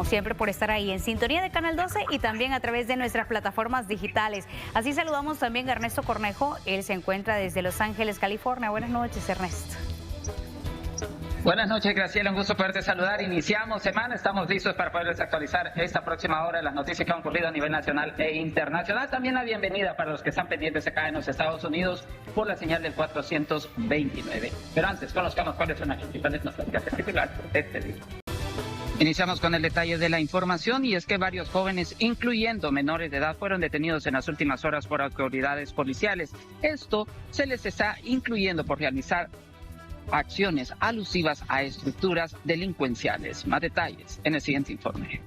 siempre, por estar ahí en sintonía de Canal 12 y también a través de nuestras plataformas digitales. Así saludamos también a Ernesto Cornejo. Él se encuentra desde Los Ángeles, California. Buenas noches, Ernesto. Buenas noches, Graciela, un gusto poderte saludar. Iniciamos semana, estamos listos para poderles actualizar esta próxima hora las noticias que han ocurrido a nivel nacional e internacional. También la bienvenida para los que están pendientes acá en los Estados Unidos por la señal del 429. Pero antes, conozcamos cuáles son las principales noticias titulares de este día. Iniciamos con el detalle de la información y es que varios jóvenes, incluyendo menores de edad, fueron detenidos en las últimas horas por autoridades policiales. Esto se les está incluyendo por realizar acciones alusivas a estructuras delincuenciales. Más detalles en el siguiente informe.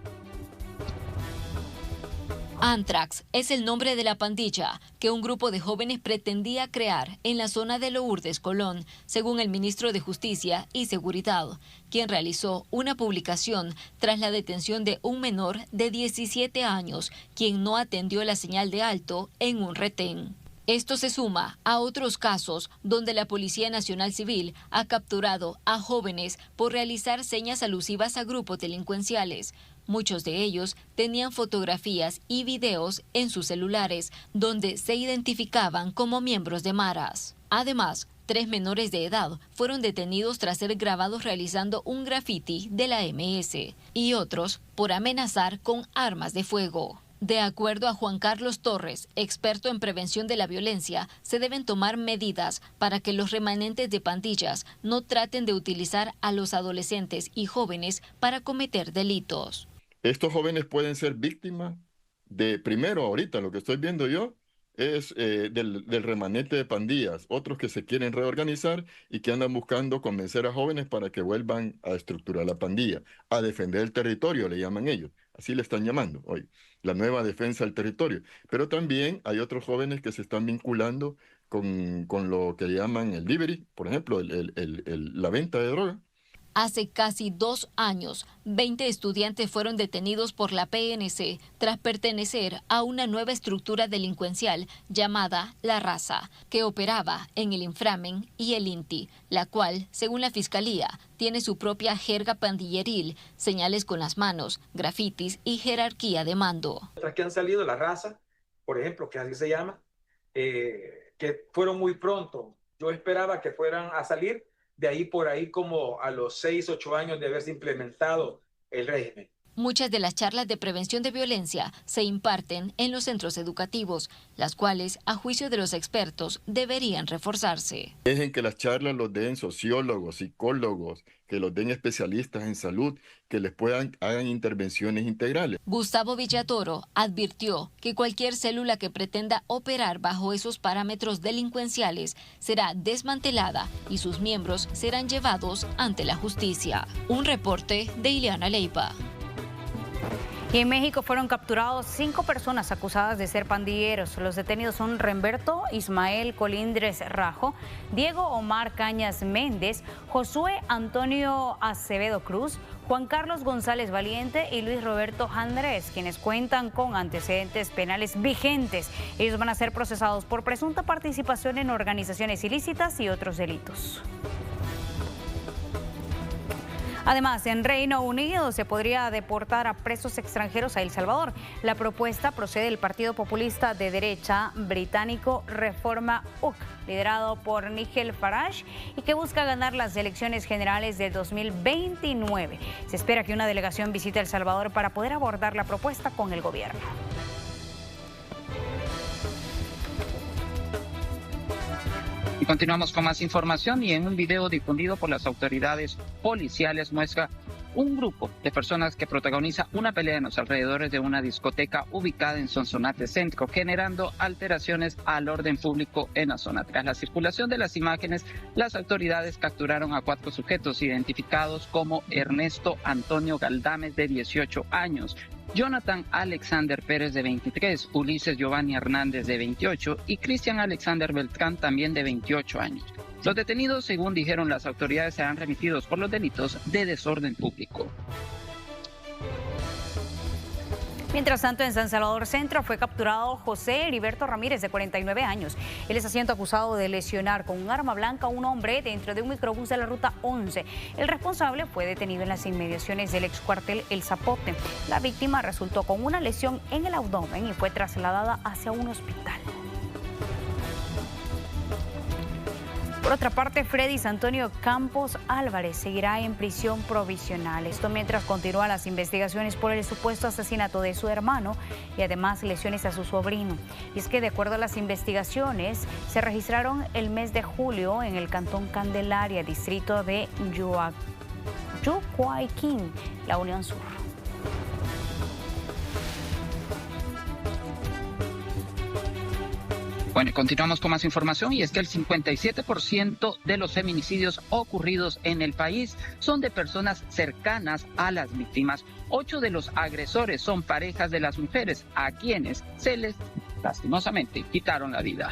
Antrax es el nombre de la pandilla que un grupo de jóvenes pretendía crear en la zona de Lourdes, Colón, según el ministro de Justicia y Seguridad, quien realizó una publicación tras la detención de un menor de 17 años, quien no atendió la señal de alto en un retén. Esto se suma a otros casos donde la Policía Nacional Civil ha capturado a jóvenes por realizar señas alusivas a grupos delincuenciales. Muchos de ellos tenían fotografías y videos en sus celulares donde se identificaban como miembros de maras. Además, 3 menores de edad fueron detenidos tras ser grabados realizando un graffiti de la MS y otros por amenazar con armas de fuego. De acuerdo a Juan Carlos Torres, experto en prevención de la violencia, se deben tomar medidas para que los remanentes de pandillas no traten de utilizar a los adolescentes y jóvenes para cometer delitos. Estos jóvenes pueden ser víctimas de, primero, ahorita lo que estoy viendo yo, es del remanente de pandillas, otros que se quieren reorganizar y que andan buscando convencer a jóvenes para que vuelvan a estructurar la pandilla, a defender el territorio, le llaman ellos, así le están llamando hoy, la nueva defensa del territorio. Pero también hay otros jóvenes que se están vinculando con lo que llaman el delivery, por ejemplo, la venta de droga. Hace casi 2 años, 20 estudiantes fueron detenidos por la PNC tras pertenecer a una nueva estructura delincuencial llamada La Raza, que operaba en el Inframen y el INTI, la cual, según la Fiscalía, tiene su propia jerga pandilleril, señales con las manos, grafitis y jerarquía de mando. Otras que han salido, La Raza, por ejemplo, que así se llama, que fueron muy pronto. Yo esperaba que fueran a salir de ahí por ahí como a los 6, 8 años de haberse implementado el régimen. Muchas de las charlas de prevención de violencia se imparten en los centros educativos, las cuales, a juicio de los expertos, deberían reforzarse. Dejen que las charlas los den sociólogos, psicólogos, que los den especialistas en salud, que les hagan intervenciones integrales. Gustavo Villatoro advirtió que cualquier célula que pretenda operar bajo esos parámetros delincuenciales será desmantelada y sus miembros serán llevados ante la justicia. Un reporte de Ileana Leiva. Y en México fueron capturados 5 personas acusadas de ser pandilleros. Los detenidos son Remberto Ismael Colindres Rajo, Diego Omar Cañas Méndez, Josué Antonio Acevedo Cruz, Juan Carlos González Valiente y Luis Roberto Andrés, quienes cuentan con antecedentes penales vigentes. Ellos van a ser procesados por presunta participación en organizaciones ilícitas y otros delitos. Además, en Reino Unido se podría deportar a presos extranjeros a El Salvador. La propuesta procede del partido populista de derecha británico Reforma UK, liderado por Nigel Farage, y que busca ganar las elecciones generales de 2029. Se espera que una delegación visite El Salvador para poder abordar la propuesta con el gobierno. Y continuamos con más información y en un video difundido por las autoridades policiales muestra un grupo de personas que protagoniza una pelea en los alrededores de una discoteca ubicada en Sonsonate Centro, generando alteraciones al orden público en la zona. Tras la circulación de las imágenes, las autoridades capturaron a 4 sujetos identificados como Ernesto Antonio Galdames, de 18 años, Jonathan Alexander Pérez, de 23, Ulises Giovanni Hernández, de 28 y Cristian Alexander Beltrán, también de 28 años. Los detenidos, según dijeron las autoridades, serán remitidos por los delitos de desorden público. Mientras tanto, en San Salvador Centro fue capturado José Heriberto Ramírez, de 49 años. Él está siendo acusado de lesionar con un arma blanca a un hombre dentro de un microbús de la Ruta 11. El responsable fue detenido en las inmediaciones del excuartel El Zapote. La víctima resultó con una lesión en el abdomen y fue trasladada hacia un hospital. Por otra parte, Fredis Antonio Campos Álvarez seguirá en prisión provisional. Esto mientras continúan las investigaciones por el supuesto asesinato de su hermano y además lesiones a su sobrino. Y es que de acuerdo a las investigaciones, se registraron el mes de julio en el cantón Candelaria, distrito de Yucuayquín, la Unión Sur. Bueno, continuamos con más información y es que el 57% de los feminicidios ocurridos en el país son de personas cercanas a las víctimas. 8 de los agresores son parejas de las mujeres a quienes se les lastimosamente quitaron la vida.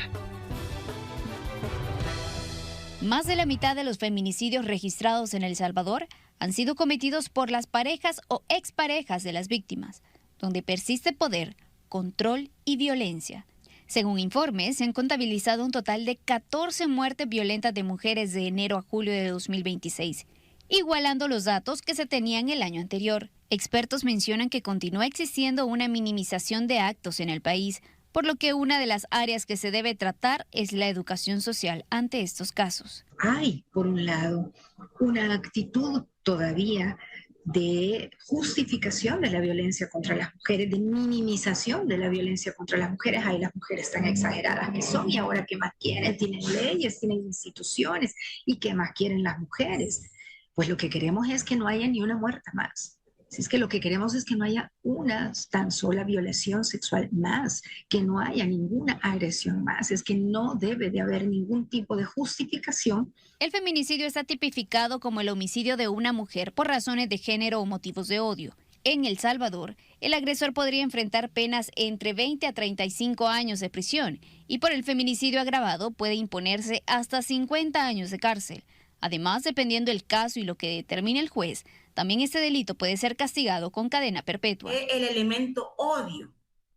Más de la mitad de los feminicidios registrados en El Salvador han sido cometidos por las parejas o exparejas de las víctimas, donde persiste poder, control y violencia. Según informes, se han contabilizado un total de 14 muertes violentas de mujeres de enero a julio de 2026, igualando los datos que se tenían el año anterior. Expertos mencionan que continúa existiendo una minimización de actos en el país, por lo que una de las áreas que se debe tratar es la educación social ante estos casos. Hay, por un lado, una actitud todavía de justificación de la violencia contra las mujeres, de minimización de la violencia contra las mujeres. Ay, las mujeres tan exageradas que son y ahora ¿qué más quieren? Tienen leyes, tienen instituciones y ¿qué más quieren las mujeres? Pues lo que queremos es que no haya ni una muerta más. Si es que lo que queremos es que no haya una tan sola violación sexual más, que no haya ninguna agresión más, es que no debe de haber ningún tipo de justificación. El feminicidio está tipificado como el homicidio de una mujer por razones de género o motivos de odio. En El Salvador, el agresor podría enfrentar penas entre 20 a 35 años de prisión y por el feminicidio agravado puede imponerse hasta 50 años de cárcel. Además, dependiendo del caso y lo que determine el juez, también este delito puede ser castigado con cadena perpetua. El elemento odio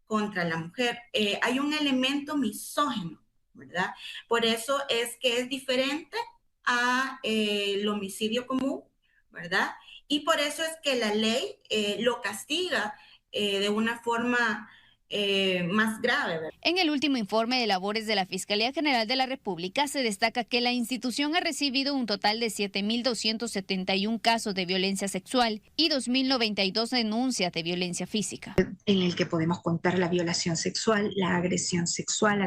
contra la mujer, hay un elemento misógino, ¿verdad? Por eso es que es diferente a el homicidio común, ¿verdad? Y por eso es que la ley lo castiga de una forma más grave, ¿verdad? En el último informe de labores de la Fiscalía General de la República se destaca que la institución ha recibido un total de 7.271 casos de violencia sexual y 2.092 denuncias de violencia física. En el que podemos contar la violación sexual, la agresión sexual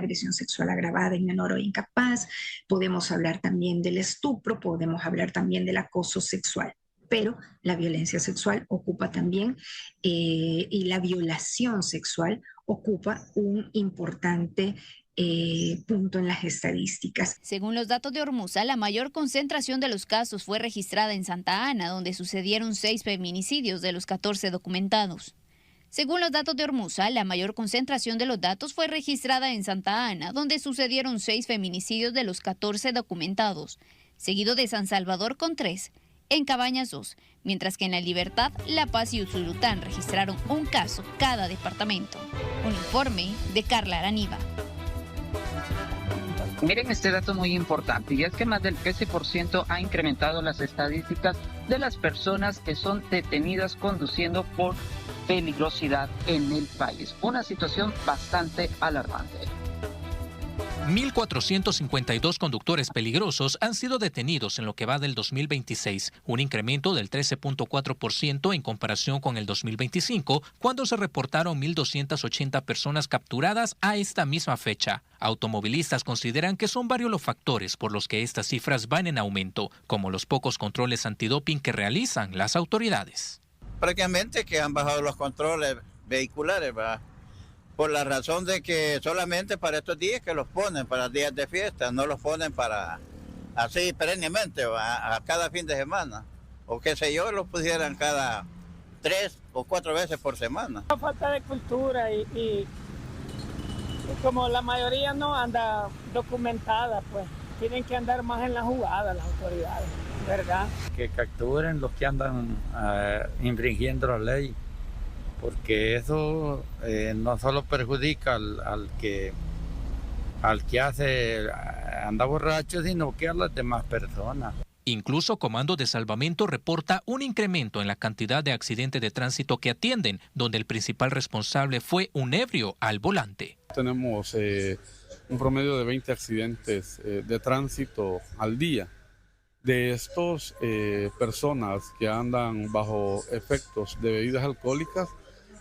agravada en menor o incapaz, podemos hablar también del estupro, podemos hablar también del acoso sexual. Pero la violencia sexual ocupa también, y la violación sexual ocupa un importante punto en las estadísticas. Según los datos de Hormuza, la mayor concentración de los casos fue registrada en Santa Ana, donde sucedieron 6 feminicidios de los 14 documentados. Según los datos de Hormuza, la mayor concentración de los datos fue registrada en Santa Ana, donde sucedieron 6 feminicidios de los 14 documentados, seguido de San Salvador con 3, en Cabañas 2, mientras que en La Libertad, La Paz y Usulután registraron un caso cada departamento. Un informe de Carla Araniva. Miren este dato muy importante, y es que más del 13% ha incrementado las estadísticas de las personas que son detenidas conduciendo por peligrosidad en el país. Una situación bastante alarmante. 1.452 conductores peligrosos han sido detenidos en lo que va del 2026, un incremento del 13.4% en comparación con el 2025, cuando se reportaron 1.280 personas capturadas a esta misma fecha. Automovilistas consideran que son varios los factores por los que estas cifras van en aumento, como los pocos controles antidoping que realizan las autoridades. Prácticamente que han bajado los controles vehiculares, ¿verdad? Por la razón de que solamente para estos días que los ponen, para días de fiesta, no los ponen para así perennemente, a cada fin de semana. O qué sé yo, los pusieran cada 3 o 4 veces por semana. La falta de cultura y como la mayoría no anda documentada, pues tienen que andar más en la jugada las autoridades, ¿verdad? Que capturen los que andan infringiendo la ley porque eso no solo perjudica al que anda borracho, sino que a las demás personas. Incluso Comando de Salvamento reporta un incremento en la cantidad de accidentes de tránsito que atienden, donde el principal responsable fue un ebrio al volante. Tenemos un promedio de 20 accidentes de tránsito al día. De estos, personas que andan bajo efectos de bebidas alcohólicas,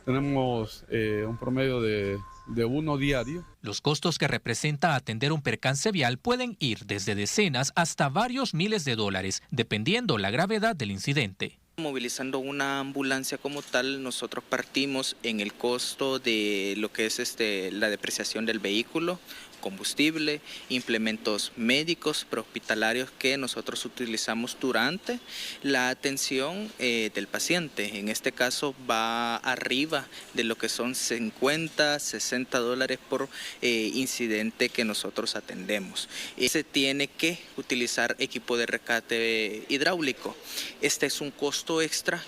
tenemos un promedio de uno diario. Los costos que representa atender un percance vial pueden ir desde decenas hasta varios miles de dólares, dependiendo la gravedad del incidente. Movilizando una ambulancia como tal, nosotros partimos en el costo de lo que es la depreciación del vehículo, combustible, implementos médicos prehospitalarios que nosotros utilizamos durante la atención del paciente. En este caso va arriba de lo que son 50, 60 dólares por incidente que nosotros atendemos. Se tiene que utilizar equipo de rescate hidráulico. Este es un costo extra,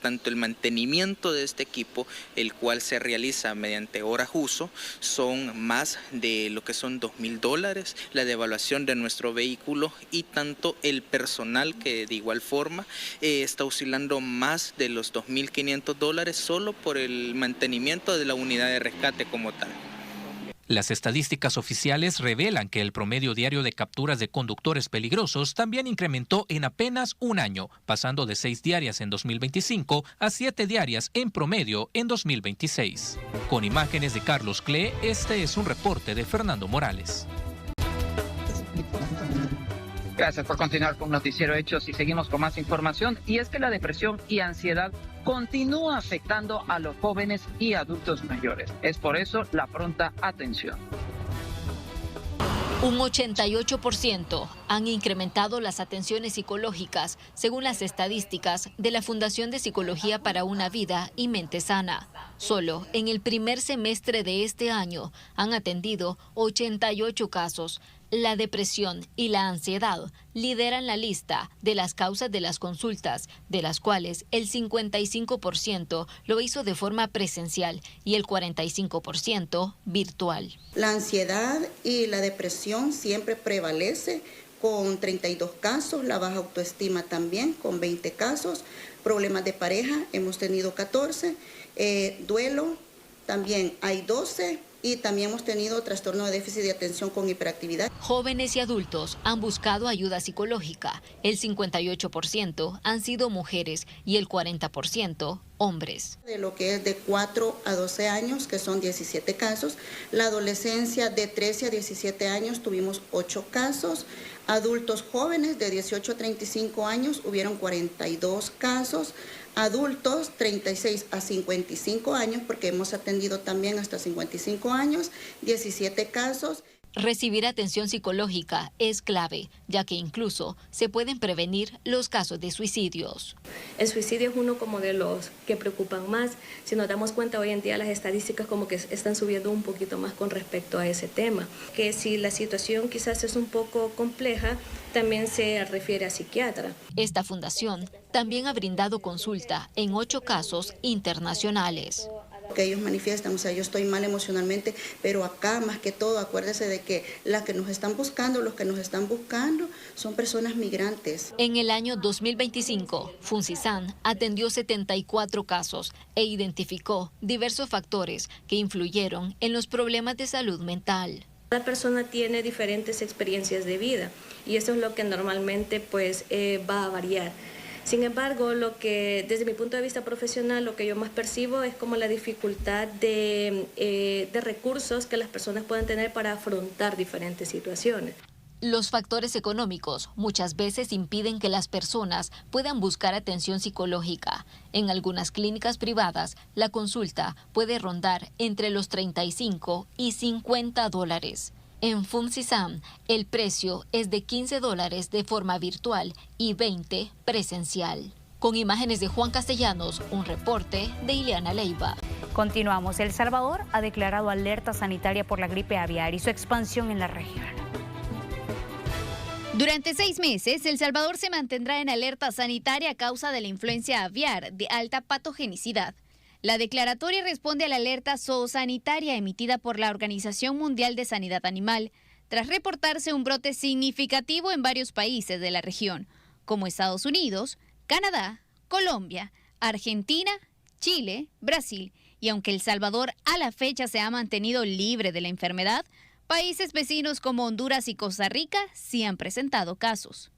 tanto el mantenimiento de este equipo, el cual se realiza mediante horas uso, son más de lo que son $2,000, la devaluación de nuestro vehículo y tanto el personal que de igual forma está oscilando más de los $2,500 solo por el mantenimiento de la unidad de rescate como tal. Las estadísticas oficiales revelan que el promedio diario de capturas de conductores peligrosos también incrementó en apenas un año, pasando de 6 diarias en 2025 a 7 diarias en promedio en 2026. Con imágenes de Carlos Clee, este es un reporte de Fernando Morales. Gracias por continuar con Noticiero Hechos y seguimos con más información. Y es que la depresión y ansiedad continúa afectando a los jóvenes y adultos mayores. Es por eso la pronta atención. Un 88% han incrementado las atenciones psicológicas, según las estadísticas de la Fundación de Psicología para una Vida y Mente Sana. Solo en el primer semestre de este año han atendido 88 casos. La depresión y la ansiedad lideran la lista de las causas de las consultas, de las cuales el 55% lo hizo de forma presencial y el 45% virtual. La ansiedad y la depresión siempre prevalece con 32 casos, la baja autoestima también con 20 casos, problemas de pareja hemos tenido 14, duelo también hay 12. Y también hemos tenido trastorno de déficit de atención con hiperactividad. Jóvenes y adultos han buscado ayuda psicológica. El 58% han sido mujeres y el 40% hombres. De lo que es de 4 a 12 años, que son 17 casos. La adolescencia de 13 a 17 años tuvimos 8 casos. Adultos jóvenes de 18 a 35 años hubieron 42 casos. Adultos 36 a 55 años, porque hemos atendido también hasta 55 años, 17 casos. Recibir atención psicológica es clave, ya que incluso se pueden prevenir los casos de suicidios. El suicidio es uno como de los que preocupan más. Si nos damos cuenta hoy en día las estadísticas como que están subiendo un poquito más con respecto a ese tema. Que si la situación quizás es un poco compleja, también se refiere a psiquiatra. Esta fundación también ha brindado consulta en 8 casos internacionales. Que ellos manifiestan, o sea, yo estoy mal emocionalmente, pero acá más que todo acuérdese de que las que nos están buscando, los que nos están buscando son personas migrantes. En el año 2025, FUNCISAN atendió 74 casos e identificó diversos factores que influyeron en los problemas de salud mental. Cada persona tiene diferentes experiencias de vida y eso es lo que normalmente pues va a variar. Sin embargo, lo que desde mi punto de vista profesional, lo que yo más percibo es como la dificultad de recursos que las personas pueden tener para afrontar diferentes situaciones. Los factores económicos muchas veces impiden que las personas puedan buscar atención psicológica. En algunas clínicas privadas, la consulta puede rondar entre los 35 y 50 dólares. En FUNCISAN, el precio es de $15 de forma virtual y 20 presencial. Con imágenes de Juan Castellanos, un reporte de Ileana Leiva. Continuamos. El Salvador ha declarado alerta sanitaria por la gripe aviar y su expansión en la región. Durante 6 meses, El Salvador se mantendrá en alerta sanitaria a causa de la influencia aviar de alta patogenicidad. La declaratoria responde a la alerta zoosanitaria emitida por la Organización Mundial de Sanidad Animal, tras reportarse un brote significativo en varios países de la región, como Estados Unidos, Canadá, Colombia, Argentina, Chile, Brasil, y aunque El Salvador a la fecha se ha mantenido libre de la enfermedad, países vecinos como Honduras y Costa Rica sí han presentado casos.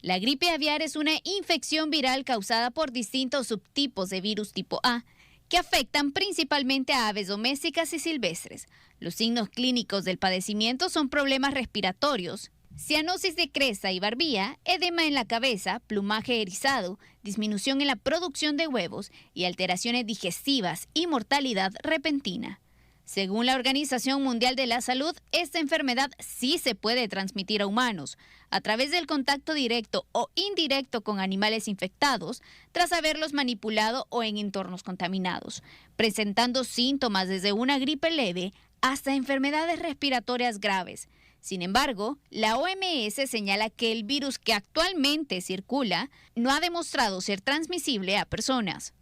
La gripe aviar es una infección viral causada por distintos subtipos de virus tipo A, que afectan principalmente a aves domésticas y silvestres. Los signos clínicos del padecimiento son problemas respiratorios, cianosis de cresta y barbilla, edema en la cabeza, plumaje erizado, disminución en la producción de huevos y alteraciones digestivas y mortalidad repentina. Según la Organización Mundial de la Salud, esta enfermedad sí se puede transmitir a humanos a través del contacto directo o indirecto con animales infectados tras haberlos manipulado o en entornos contaminados, presentando síntomas desde una gripe leve hasta enfermedades respiratorias graves. Sin embargo, la OMS señala que el virus que actualmente circula no ha demostrado ser transmisible a personas.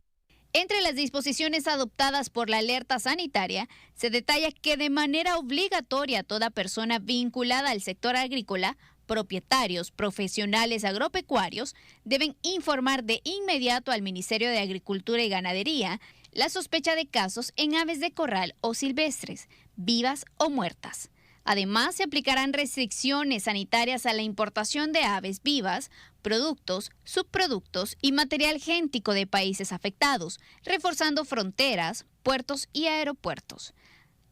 Entre las disposiciones adoptadas por la alerta sanitaria, se detalla que de manera obligatoria toda persona vinculada al sector agrícola, propietarios, profesionales agropecuarios, deben informar de inmediato al Ministerio de Agricultura y Ganadería la sospecha de casos en aves de corral o silvestres, vivas o muertas. Además, se aplicarán restricciones sanitarias a la importación de aves vivas, productos, subproductos y material géntico de países afectados, reforzando fronteras, puertos y aeropuertos.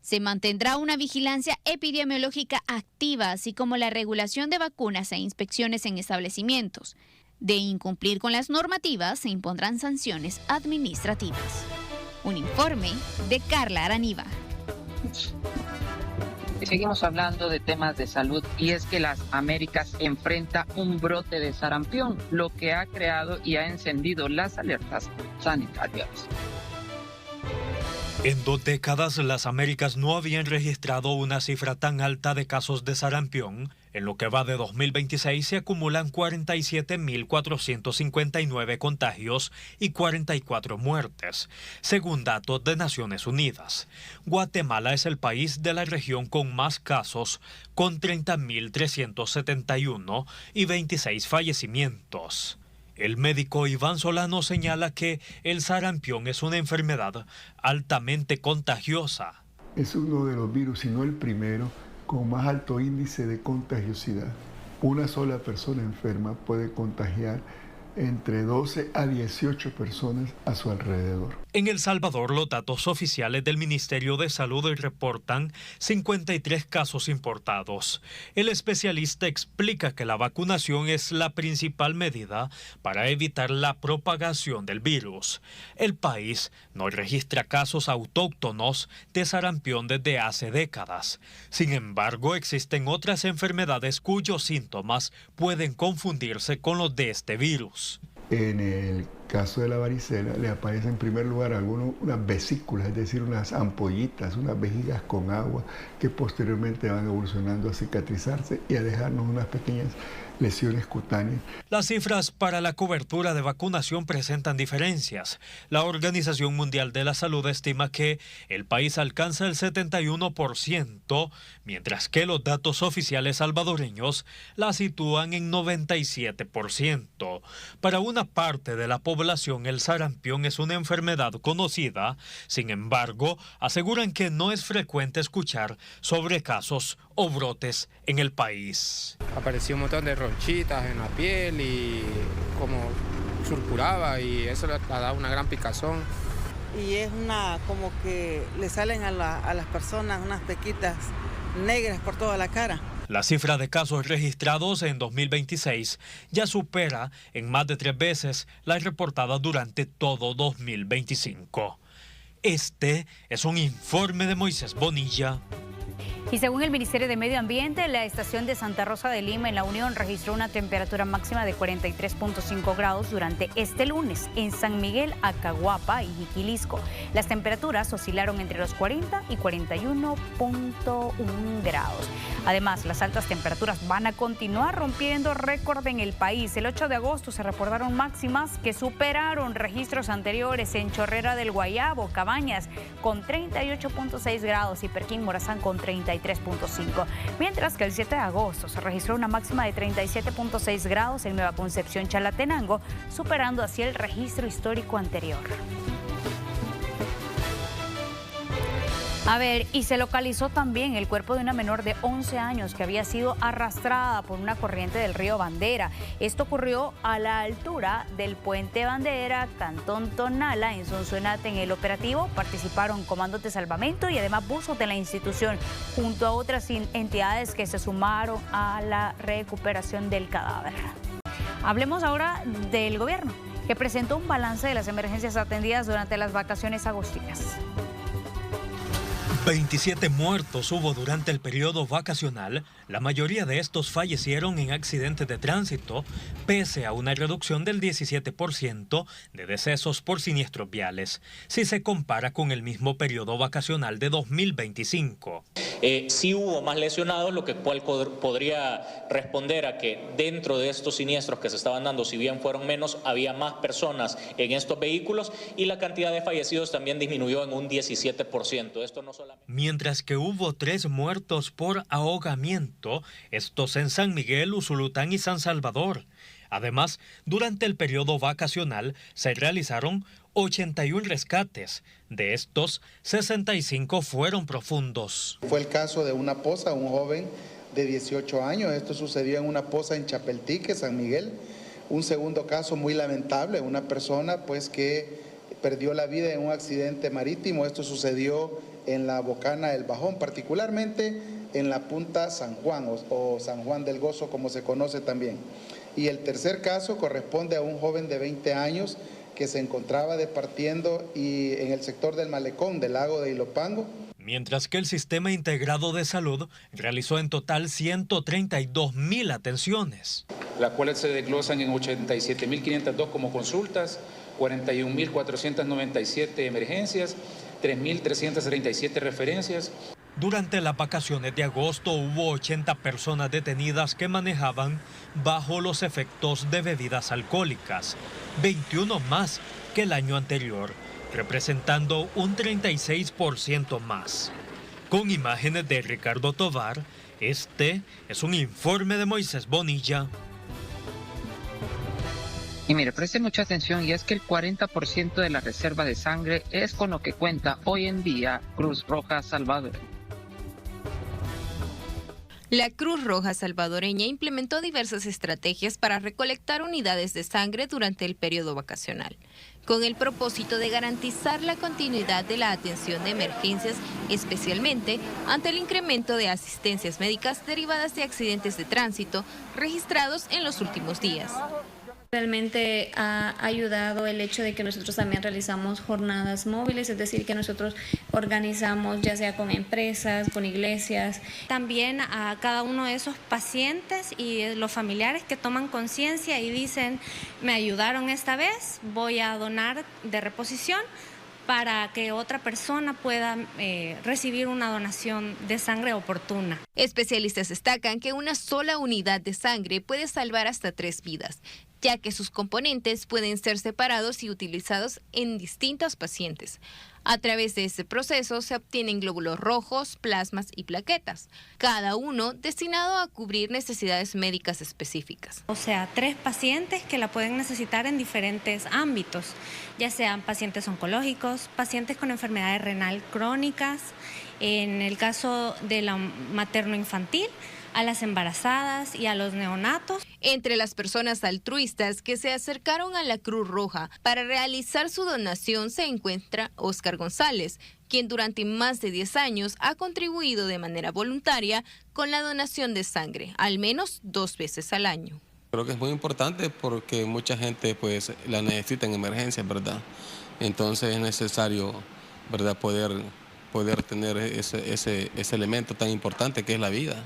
Se mantendrá una vigilancia epidemiológica activa, así como la regulación de vacunas e inspecciones en establecimientos. De incumplir con las normativas, se impondrán sanciones administrativas. Un informe de Carla Araniva. Seguimos hablando de temas de salud y es que las Américas enfrenta un brote de sarampión, lo que ha creado y ha encendido las alertas sanitarias. En 2 décadas, las Américas no habían registrado una cifra tan alta de casos de sarampión. En lo que va de 2026 se acumulan 47.459 contagios y 44 muertes, según datos de Naciones Unidas. Guatemala es el país de la región con más casos, con 30.371 y 26 fallecimientos. El médico Iván Solano señala que el sarampión es una enfermedad altamente contagiosa. Es uno de los virus, si no el primero, con más alto índice de contagiosidad. Una sola persona enferma puede contagiar entre 12 a 18 personas a su alrededor. En El Salvador, los datos oficiales del Ministerio de Salud reportan 53 casos importados. El especialista explica que la vacunación es la principal medida para evitar la propagación del virus. El país no registra casos autóctonos de sarampión desde hace décadas. Sin embargo, existen otras enfermedades cuyos síntomas pueden confundirse con los de este virus. En el caso de la varicela le aparece en primer lugar unas vesículas, es decir, unas ampollitas, unas vejigas con agua que posteriormente van evolucionando a cicatrizarse y a dejarnos unas pequeñas lesiones cutáneas. Las cifras para la cobertura de vacunación presentan diferencias. La Organización Mundial de la Salud estima que el país alcanza el 71%, mientras que los datos oficiales salvadoreños la sitúan en 97%. Para una parte de la población, el sarampión es una enfermedad conocida. Sin embargo, aseguran que no es frecuente escuchar sobre casos o brotes en el país. Apareció un montón de ronchitas en la piel y como surcuraba y eso le da una gran picazón. Y es como que le salen a las personas unas pequitas negras por toda la cara. La cifra de casos registrados en 2026 ya supera en más de 3 veces la reportada durante todo 2025. Este es un informe de Moisés Bonilla. Y según el Ministerio de Medio Ambiente, la estación de Santa Rosa de Lima en La Unión registró una temperatura máxima de 43.5 grados durante este lunes en San Miguel, Acahuapa y Jiquilisco. Las temperaturas oscilaron entre los 40 y 41.1 grados. Además, las altas temperaturas van a continuar rompiendo récord en el país. El 8 de agosto se reportaron máximas que superaron registros anteriores en Chorrera del Guayabo, Cabañas con 38.6 grados y Perquín Morazán con 33.5. Mientras que el 7 de agosto se registró una máxima de 37.6 grados en Nueva Concepción, Chalatenango, superando así el registro histórico anterior. A ver, y se localizó también el cuerpo de una menor de 11 años que había sido arrastrada por una corriente del río Bandera. Esto ocurrió a la altura del puente Bandera, Cantón Tonala, en Sonsonate. En el operativo participaron comandos de salvamento y además buzos de la institución, junto a otras entidades que se sumaron a la recuperación del cadáver. Hablemos ahora del gobierno, que presentó un balance de las emergencias atendidas durante las vacaciones agostinas. 27 muertos hubo durante el periodo vacacional. La mayoría de estos fallecieron en accidentes de tránsito, pese a una reducción del 17% de decesos por siniestros viales, si se compara con el mismo periodo vacacional de 2025. Sí hubo más lesionados, lo que cual podría responder a que dentro de estos siniestros que se estaban dando, si bien fueron menos, había más personas en estos vehículos y la cantidad de fallecidos también disminuyó en un 17%. Esto no solamente... Mientras que hubo 3 muertos por ahogamiento, estos en San Miguel, Usulután y San Salvador. Además, durante el periodo vacacional se realizaron 81 rescates. De estos, 65 fueron profundos. Fue el caso de una poza, un joven de 18 años. Esto sucedió en una poza en Chapeltique, San Miguel. Un segundo caso muy lamentable, una persona que perdió la vida en un accidente marítimo. Esto sucedió en la Bocana del Bajón, particularmente en la punta San Juan o San Juan del Gozo, como se conoce también. Y el tercer caso corresponde a un joven de 20 años que se encontraba departiendo en el sector del malecón del lago de Ilopango. Mientras que el Sistema Integrado de Salud realizó en total 132.000 atenciones. Las cuales se desglosan en 87.502 como consultas, 41.497 emergencias, 3.337 referencias. Durante las vacaciones de agosto hubo 80 personas detenidas que manejaban bajo los efectos de bebidas alcohólicas, 21 más que el año anterior, representando un 36% más. Con imágenes de Ricardo Tovar, este es un informe de Moisés Bonilla. Y mire, preste mucha atención, y es que el 40% de la reserva de sangre es con lo que cuenta hoy en día Cruz Roja Salvadoreña. La Cruz Roja Salvadoreña implementó diversas estrategias para recolectar unidades de sangre durante el periodo vacacional, con el propósito de garantizar la continuidad de la atención de emergencias, especialmente ante el incremento de asistencias médicas derivadas de accidentes de tránsito registrados en los últimos días. Realmente ha ayudado el hecho de que nosotros también realizamos jornadas móviles, es decir, que nosotros organizamos ya sea con empresas, con iglesias. También a cada uno de esos pacientes y los familiares que toman conciencia y dicen, me ayudaron esta vez, voy a donar de reposición para que otra persona pueda recibir una donación de sangre oportuna. Especialistas destacan que una sola unidad de sangre puede salvar hasta 3 vidas, ya que sus componentes pueden ser separados y utilizados en distintos pacientes. A través de este proceso se obtienen glóbulos rojos, plasmas y plaquetas, cada uno destinado a cubrir necesidades médicas específicas. O sea, 3 pacientes que la pueden necesitar en diferentes ámbitos, ya sean pacientes oncológicos, pacientes con enfermedades renal crónicas, en el caso de la materno-infantil, a las embarazadas y a los neonatos. Entre las personas altruistas que se acercaron a la Cruz Roja para realizar su donación se encuentra Óscar González, quien durante más de 10 años ha contribuido de manera voluntaria con la donación de sangre, al menos 2 veces al año. Creo que es muy importante porque mucha gente la necesita en emergencias, ¿verdad? Entonces es necesario, ¿verdad?, poder poder tener ese elemento tan importante que es la vida.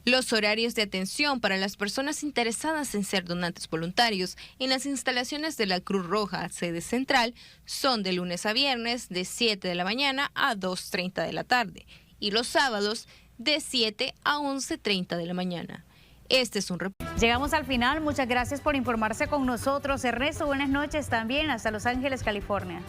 Los horarios de atención para las personas interesadas en ser donantes voluntarios en las instalaciones de la Cruz Roja, sede central, son de lunes a viernes de 7 de la mañana a 2:30 de la tarde y los sábados de 7 a 11:30 de la mañana. Este es un reporte. Llegamos al final. Muchas gracias por informarse con nosotros. Ernesto, buenas noches también hasta Los Ángeles, California.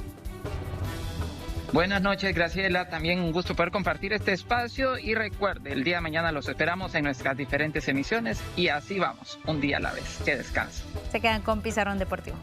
Buenas noches, Graciela. También un gusto poder compartir este espacio y recuerde, el día de mañana los esperamos en nuestras diferentes emisiones y así vamos, un día a la vez. Que descansen. Se quedan con Pizarrón Deportivo.